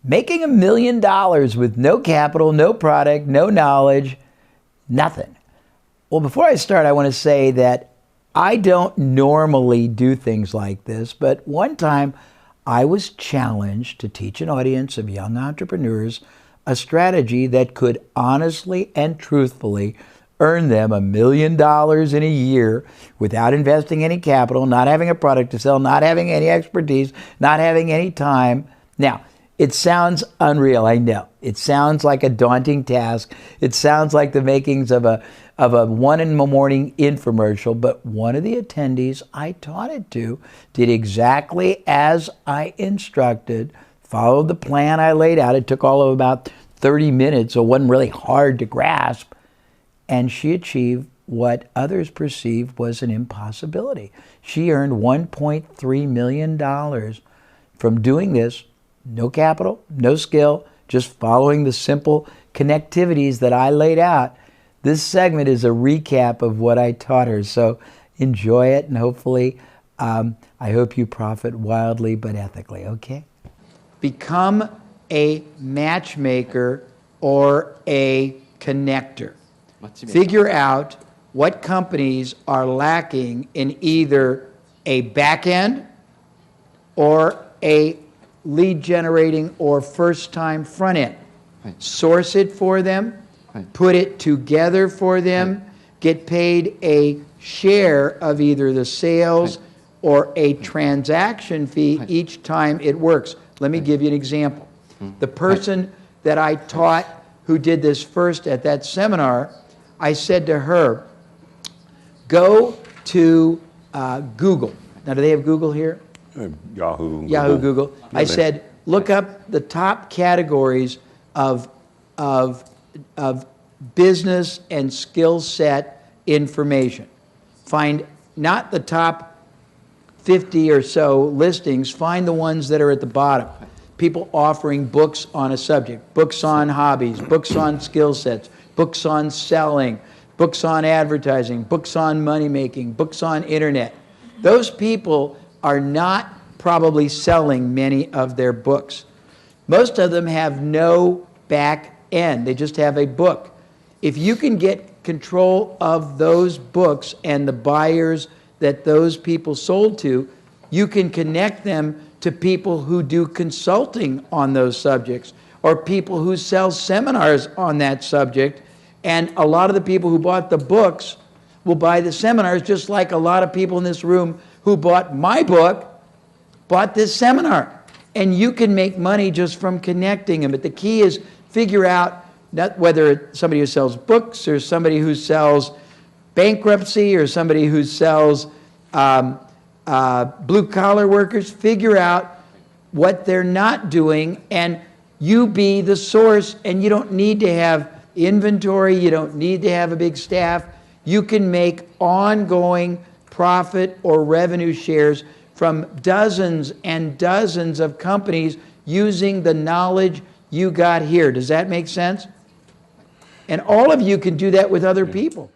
Making $1 million with no capital, no product, no knowledge, nothing. Well, before I start, I want to say that I don't normally do things like this, but one time I was challenged to teach an audience of young entrepreneurs a strategy that could honestly and truthfully earn them $1 million in a year without investing any capital, not having a product to sell, not having any expertise, not having any time. Now, it sounds unreal, I know. It sounds like a daunting task. It sounds like the makings of a 1 in the morning infomercial, but one of the attendees I taught it to did exactly as I instructed, followed the plan I laid out. It took all of about 30 minutes, so it wasn't really hard to grasp. And she achieved what others perceived was an impossibility. She earned $1.3 million from doing this. No capital, no skill, just following the simple connectivities that I laid out. This segment is a recap of what I taught her, so enjoy it, and hopefully, I hope you profit wildly but ethically, okay? Become a matchmaker or a connector. Figure out what companies are lacking in either a back end or a lead generating or first time front end. Source it for them, put it together for them, get paid a share of either the sales or a transaction fee each time it works. Let me give you an example. The person that I taught who did this first at that seminar, I said to her, go to Google. Now, do they have Google here? Yahoo, Google. I said, look up the top categories of business and skill set information. Find not the top 50 or so listings, find the ones that are at the bottom. People offering books on a subject, books on hobbies, books on skill sets, books on selling, books on advertising, books on money making, books on internet. Those people are not probably selling many of their books. Most of them have no back end. They just have a book. If you can get control of those books and the buyers that those people sold to, you can connect them to people who do consulting on those subjects or people who sell seminars on that subject. And a lot of the people who bought the books will buy the seminars, just like a lot of people in this room who bought my book bought this seminar. And you can make money just from connecting them. But the key is figure out not whether it's somebody who sells books or somebody who sells bankruptcy or somebody who sells blue-collar workers. Figure out what they're not doing, and you be the source. And you don't need to have inventory. You don't need to have a big staff. You can make ongoing profit or revenue shares from dozens and dozens of companies using the knowledge you got here. Does that make sense? And all of you can do that with other people.